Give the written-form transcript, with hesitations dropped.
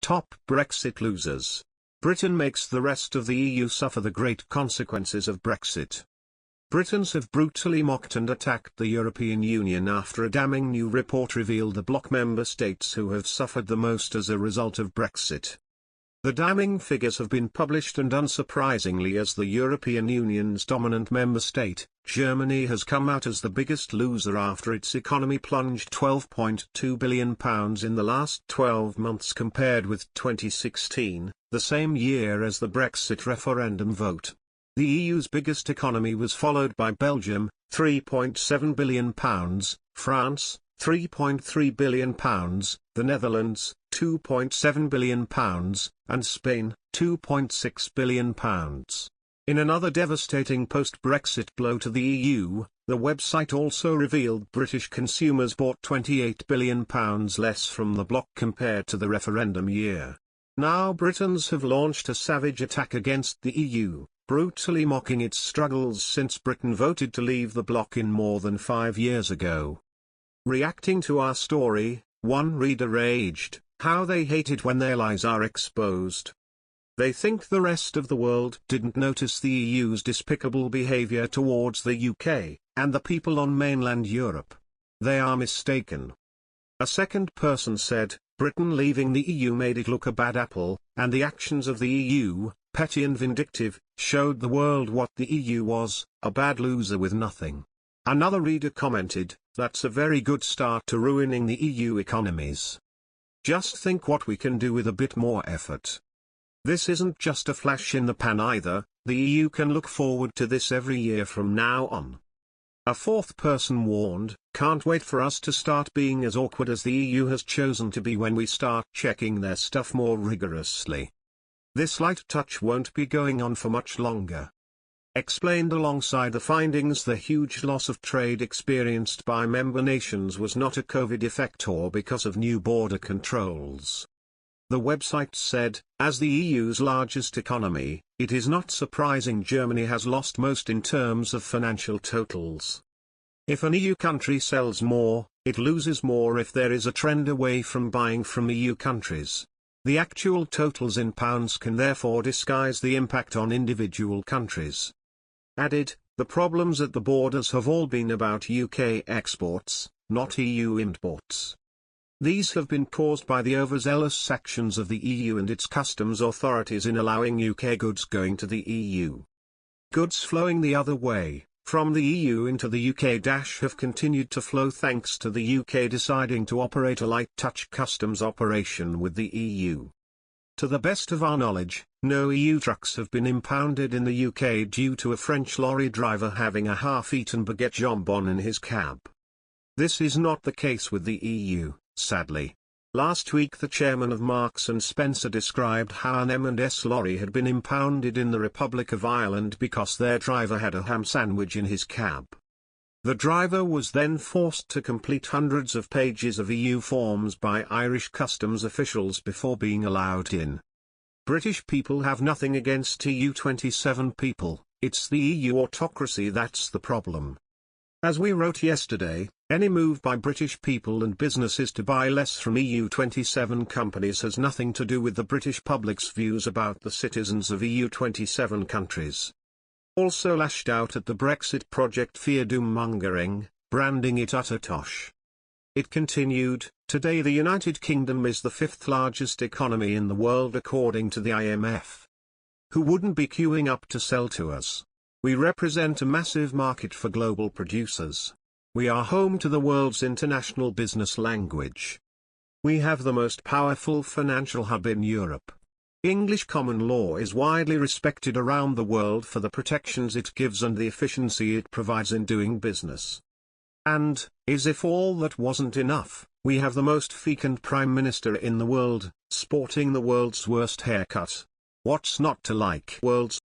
Top Brexit losers. Britain makes the rest of the EU suffer the great consequences of Brexit. Britons have brutally mocked and attacked the European Union after a damning new report revealed the bloc member states who have suffered the most as a result of Brexit. The damning figures have been published, and unsurprisingly, as the European Union's dominant member state, Germany has come out as the biggest loser after its economy plunged £12.2 billion in the last 12 months compared with 2016, the same year as the Brexit referendum vote. The EU's biggest economy was followed by Belgium, £3.7 billion, France, £3.3 billion, the Netherlands, £2.7 billion, and Spain, £2.6 billion. In another devastating post-Brexit blow to the EU, the website also revealed British consumers bought £28 billion less from the bloc compared to the referendum year. Now Britons have launched a savage attack against the EU, brutally mocking its struggles since Britain voted to leave the bloc in more than 5 years ago. Reacting to our story, one reader raged, how they hate it when their lies are exposed. They think the rest of the world didn't notice the EU's despicable behavior towards the UK, and the people on mainland Europe. They are mistaken. A second person said, Britain leaving the EU made it look a bad apple, and the actions of the EU, petty and vindictive, showed the world what the EU was, a bad loser with nothing. Another reader commented, that's a very good start to ruining the EU economies. Just think what we can do with a bit more effort. This isn't just a flash in the pan either, the EU can look forward to this every year from now on. A fourth person warned, can't wait for us to start being as awkward as the EU has chosen to be when we start checking their stuff more rigorously. This light touch won't be going on for much longer. Explained alongside the findings, the huge loss of trade experienced by member nations was not a COVID effect or because of new border controls. The website said, as the EU's largest economy, it is not surprising Germany has lost most in terms of financial totals. If an EU country sells more, it loses more if there is a trend away from buying from EU countries. The actual totals in pounds can therefore disguise the impact on individual countries. Added, the problems at the borders have all been about UK exports, not EU imports. These have been caused by the overzealous actions of the EU and its customs authorities in allowing UK goods going to the EU. Goods flowing the other way, from the EU into the UK have continued to flow thanks to the UK deciding to operate a light touch customs operation with the EU. To the best of our knowledge, no EU trucks have been impounded in the UK due to a French lorry driver having a half-eaten baguette jambon in his cab. This is not the case with the EU, sadly. Last week the chairman of Marks & Spencer described how an M&S lorry had been impounded in the Republic of Ireland because their driver had a ham sandwich in his cab. The driver was then forced to complete hundreds of pages of EU forms by Irish customs officials before being allowed in. British people have nothing against EU27 people, it's the EU autocracy that's the problem. As we wrote yesterday, any move by British people and businesses to buy less from EU27 companies has nothing to do with the British public's views about the citizens of EU27 countries. Also lashed out at the Brexit project fear-doom-mongering, branding it utter tosh. It continued, today the United Kingdom is the 5th largest economy in the world according to the IMF. Who wouldn't be queuing up to sell to us? We represent a massive market for global producers. We are home to the world's international business language. We have the most powerful financial hub in Europe. English common law is widely respected around the world for the protections it gives and the efficiency it provides in doing business. And, as if all that wasn't enough, we have the most fecund Prime Minister in the world, sporting the world's worst haircut. What's not to like? World's